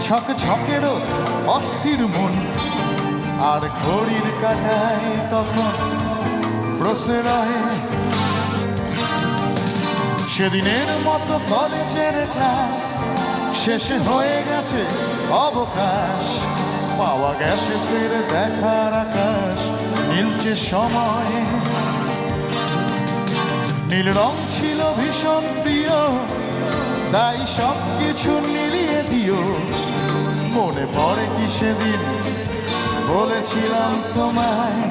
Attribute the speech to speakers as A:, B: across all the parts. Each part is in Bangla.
A: ছক ছকেরও অস্থির মন আর ঘড়ির কাটায় তখন প্রশ্রয়। সেদিনের মতো কলেজের ক্লাস শেষে হয়ে গেছে অবকাশ, পাওয়া গেছে ফের দেখার আকাশ নীলচে সময়ে। নীল রং ছিল ভীষণ প্রিয়, তাই সব কিছু মিলিয়ে দিও। মনে পড়ে কি সেদিন বলেছিলাম তোমায়,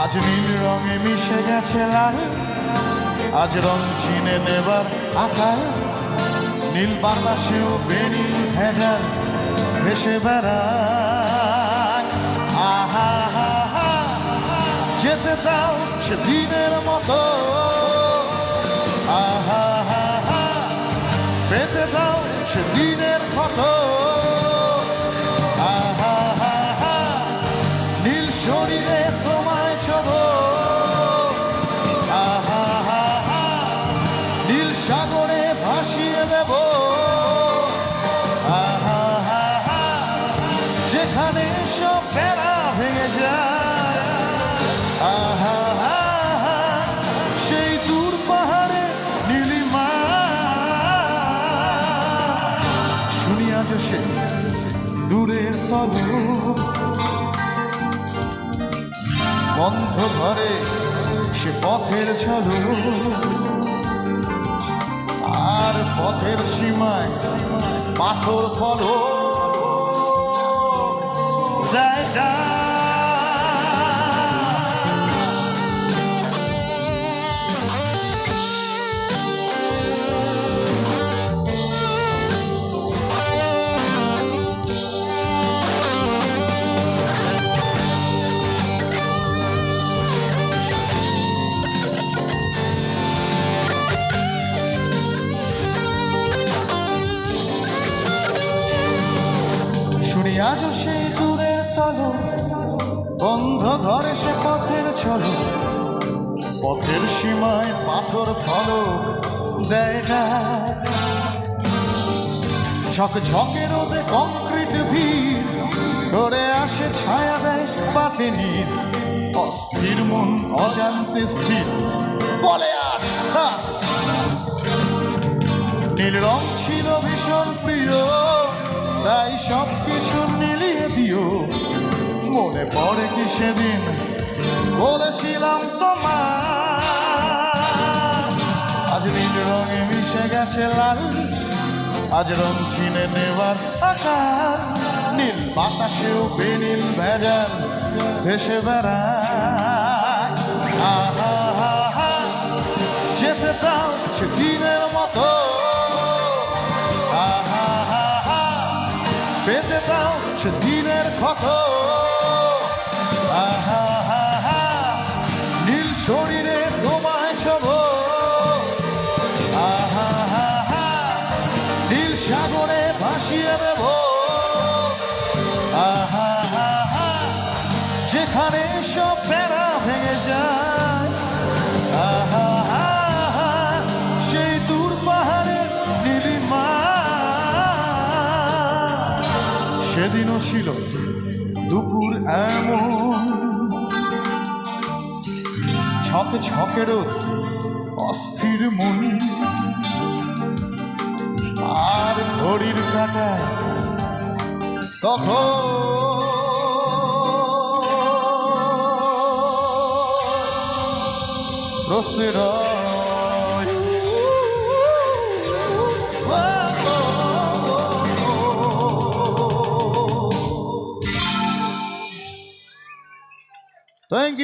A: আজ নীল রঙে মিশে গেছে লাল, আজ রং চিনে নেবার আকাল। নীল বাতাসেও বেরিল ভেজাল ভেসে বেড়ায়। আহা হা হা যেতে দাও সে দিনের মতো, আহা হা হা পেতে দাও সে দিনের মতো। আহা হা হা নীল শরীরে তোমায় ছোব, আহা হা হা নীল সাগরে ভাসিয়ে দেব। আহা হা হা যেখানে সব বেড়া ভেঙে যায়। আহা হা হা সেই দূর পাহাড়ে নীলিমা, শুনি আজ সে দূরের পলক। বন্ধ ঘরে সে পথের ঝলক, আর পথের সীমায় পাথর ফলক দেয় ডাক। শুনি আজও সেই দূরের তলক, বন্ধ ঘরে সে পথের ছলক, পথের সীমায় পাথর ফলক দেয় ডাক। ঝক ঝকে রোদে কংক্রিট ভিড় ধরে আসে ছায়া দেয় পাথে নীল। অস্থির মন অজান্তে স্থির বলে আজ থাক। নীল রং ছিল ভীষণ প্রিয়, তাই সব কিছু মিলিয়ে দিও। মনে পড়ে কি সেদিন বলেছিলাম তোমায়, আজ নীল রঙে মিশে গেছে লাল, আজ রং চিনে নেবার আকাল। নীল বাতাসেও বেনীল ভেজাল ভেসে বেড়ায়। আহা হা হা যেতে দাও সে দিনের মতো, আহা হা হা পেতে দাও সে দিনের ক্ষত। আহা হা হা নীল শরীরে তোমায় ছোব, আহা হা হা নীল সাগরে ভাসিয়ে দেব। আহা হা হা যেখানে সব বেড়া ভেঙে যায়। আহা হা হা সেই দূর পাহাড়ের নীলিমা। সেদিনও ছিল দুপুর এমন, ছক ছকেরও অস্থির মন আর ঘড়ির কাটায় তখন প্রশ্রয়। Thank you.